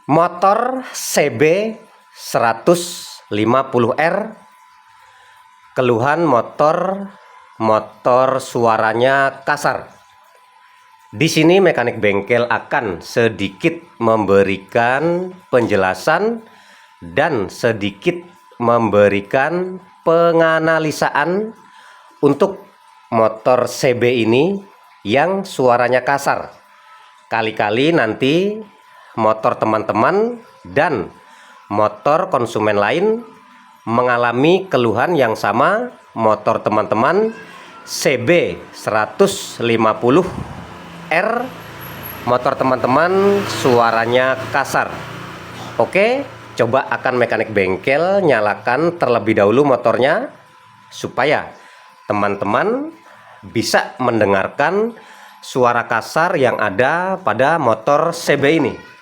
Motor CB 150R, keluhan motor suaranya kasar. Di sini mekanik bengkel akan sedikit memberikan penjelasan dan sedikit memberikan penganalisaan untuk motor CB ini yang suaranya kasar. Kali-kali nanti motor teman-teman dan motor konsumen lain mengalami keluhan yang sama. Motor teman-teman CB 150R, motor teman-teman suaranya kasar. Oke, coba akan mekanik bengkel nyalakan terlebih dahulu motornya supaya teman-teman bisa mendengarkan suara kasar yang ada pada motor CB ini.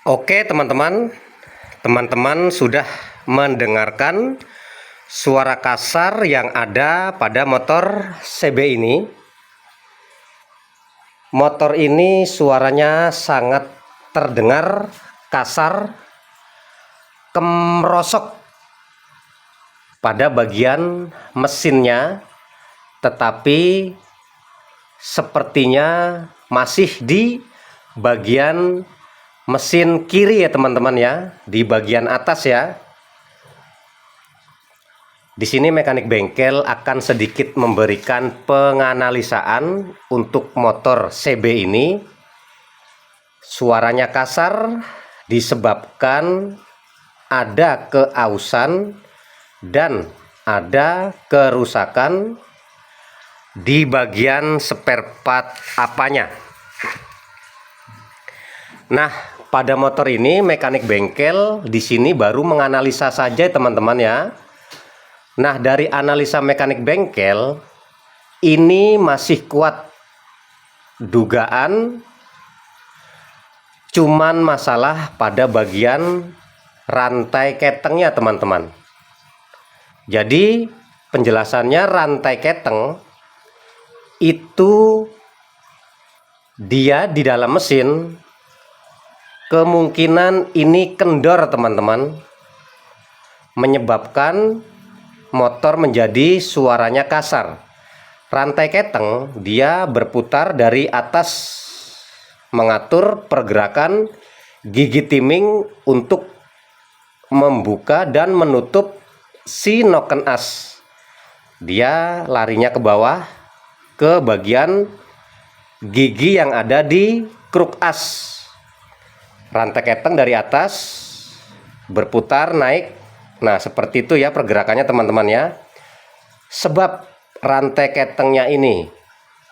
Oke teman-teman sudah mendengarkan suara kasar yang ada pada motor CB ini. Motor ini suaranya sangat terdengar kasar, kemerosok pada bagian mesinnya, tetapi sepertinya masih di bagian mesin kiri ya teman-teman ya, di bagian atas ya. Di sini mekanik bengkel akan sedikit memberikan penganalisaan untuk motor CB ini. Suaranya kasar disebabkan ada keausan dan ada kerusakan di bagian spare part apanya. Nah, pada motor ini mekanik bengkel di sini baru menganalisa saja teman-teman ya. Nah, dari analisa mekanik bengkel ini masih kuat dugaan cuman masalah pada bagian rantai ketengnya teman-teman. Jadi penjelasannya rantai keteng itu dia di dalam mesin, kemungkinan ini kendor teman-teman, menyebabkan motor menjadi suaranya kasar. Rantai keteng dia berputar dari atas, mengatur pergerakan gigi timing untuk membuka dan menutup si noken as. Dia larinya ke bawah, ke bagian gigi yang ada di kruk as. Rantai keteng dari atas berputar naik. Nah seperti itu ya pergerakannya teman-teman ya. Sebab rantai ketengnya ini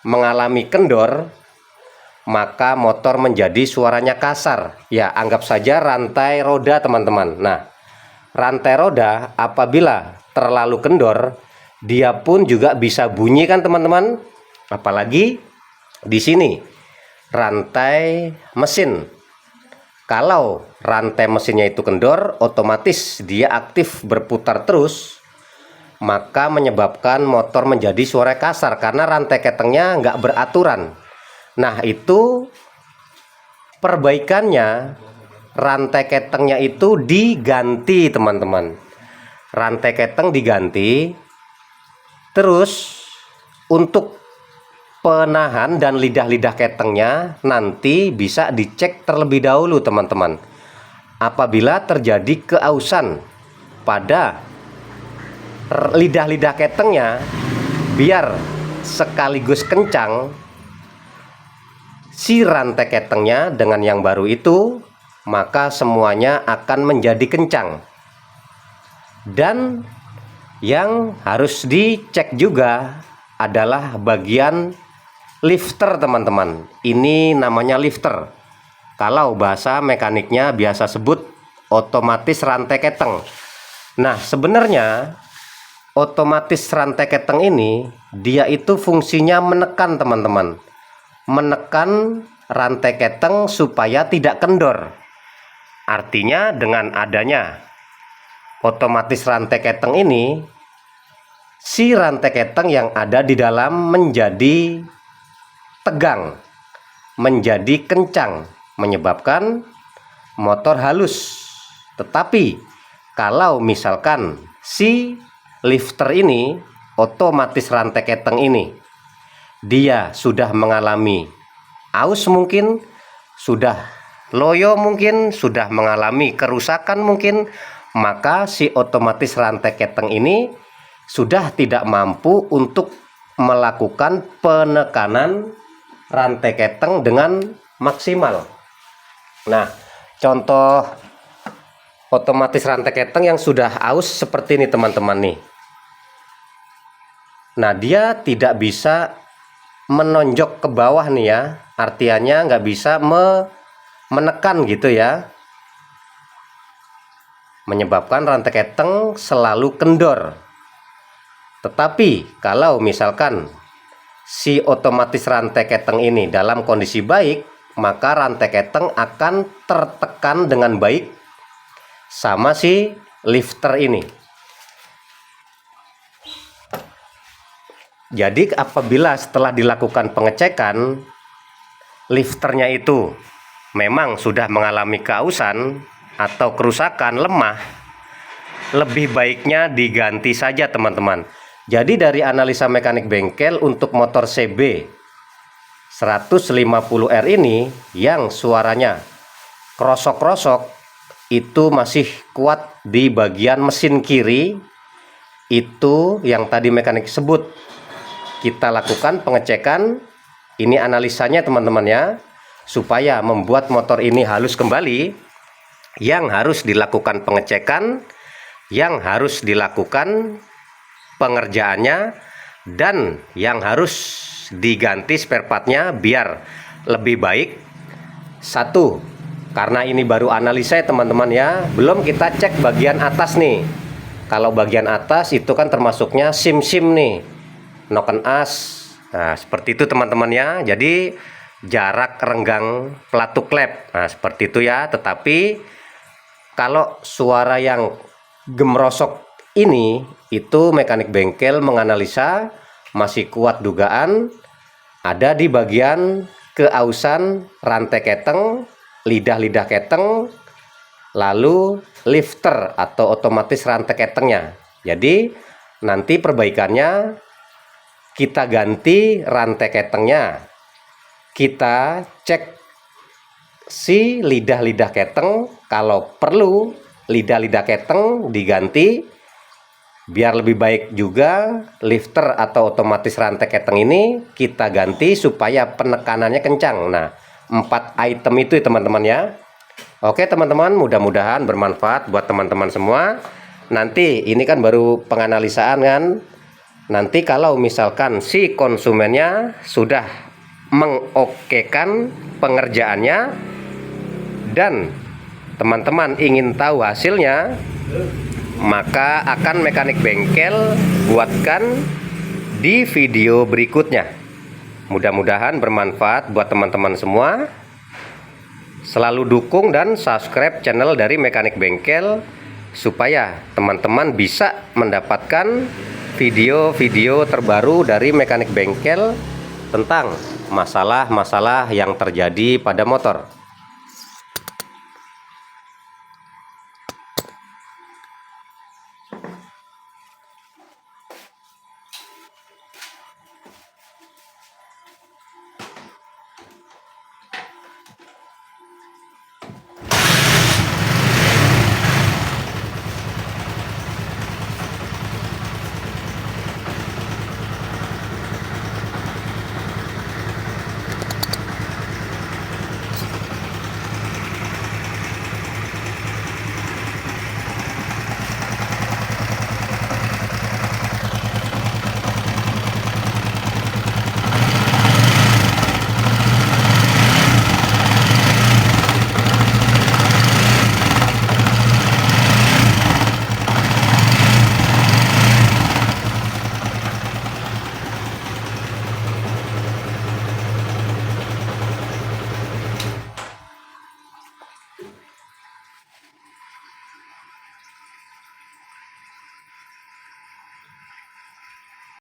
mengalami kendor, maka motor menjadi suaranya kasar. Ya anggap saja rantai roda teman-teman. Nah rantai roda apabila terlalu kendor, dia pun juga bisa bunyi kan teman-teman. Apalagi di sini rantai mesin. Kalau rantai mesinnya itu kendor, otomatis dia aktif berputar terus, maka menyebabkan motor menjadi suara kasar karena rantai ketengnya nggak beraturan. Nah itu perbaikannya, rantai ketengnya itu diganti teman-teman. Rantai keteng diganti. Terus untuk penahan dan lidah-lidah ketengnya nanti bisa dicek terlebih dahulu teman-teman. Apabila terjadi keausan pada lidah-lidah ketengnya, biar sekaligus kencang si rantai ketengnya dengan yang baru itu, maka semuanya akan menjadi kencang. Dan yang harus dicek juga adalah bagian lifter teman-teman. Ini namanya lifter. Kalau bahasa mekaniknya biasa sebut otomatis rantai keteng. Nah sebenarnya otomatis rantai keteng ini dia itu fungsinya menekan teman-teman. Menekan rantai keteng supaya tidak kendor. Artinya dengan adanya otomatis rantai keteng ini, si rantai keteng yang ada di dalam menjadi tegang, menjadi kencang, menyebabkan motor halus. Tetapi kalau misalkan si lifter ini, otomatis rantai keteng ini, dia sudah mengalami aus mungkin, sudah loyo mungkin, sudah mengalami kerusakan mungkin, maka si otomatis rantai keteng ini sudah tidak mampu untuk melakukan penekanan rantai keteng dengan maksimal. Nah contoh otomatis rantai keteng yang sudah aus seperti ini teman-teman nih. Nah dia tidak bisa menonjok ke bawah nih ya, artinya nggak bisa menekan gitu ya, menyebabkan rantai keteng selalu kendor. Tetapi kalau misalkan si otomatis rantai keteng ini dalam kondisi baik, maka rantai keteng akan tertekan dengan baik sama si lifter ini. Jadi apabila setelah dilakukan pengecekan lifternya itu memang sudah mengalami keausan atau kerusakan, lemah, lebih baiknya diganti saja teman-teman. Jadi dari analisa mekanik bengkel untuk motor CB 150R ini yang suaranya krosok-krosok itu masih kuat di bagian mesin kiri, itu yang tadi mekanik sebut. Kita lakukan pengecekan, ini analisanya teman-teman ya, supaya membuat motor ini halus kembali. Yang harus dilakukan pengecekan, yang harus dilakukan pengerjaannya, dan yang harus diganti spare partnya biar lebih baik. Satu, karena ini baru analisa ya teman-teman ya, belum kita cek bagian atas nih. Kalau bagian atas itu kan termasuknya sim-sim nih, noken as. Nah seperti itu teman-teman ya. Jadi jarak renggang pelatuk klep, nah seperti itu ya. Tetapi kalau suara yang gemrosok ini, itu mekanik bengkel menganalisa masih kuat dugaan ada di bagian keausan rantai keteng, lidah-lidah keteng, lalu lifter atau otomatis rantai ketengnya. Jadi nanti perbaikannya kita ganti rantai ketengnya, kita cek si lidah-lidah keteng, kalau perlu lidah-lidah keteng diganti biar lebih baik juga. Lifter atau otomatis rantai keteng ini kita ganti supaya penekanannya kencang. Nah, 4 item itu teman-teman ya. Oke teman-teman, mudah-mudahan bermanfaat buat teman-teman semua. Nanti ini kan baru penganalisaan kan. Nanti kalau misalkan si konsumennya sudah mengokekan pengerjaannya dan teman-teman ingin tahu hasilnya, maka akan mekanik bengkel buatkan di video berikutnya. Mudah-mudahan bermanfaat buat teman-teman semua. Selalu dukung dan subscribe channel dari Mekanik Bengkel supaya teman-teman bisa mendapatkan video-video terbaru dari Mekanik Bengkel tentang masalah-masalah yang terjadi pada motor.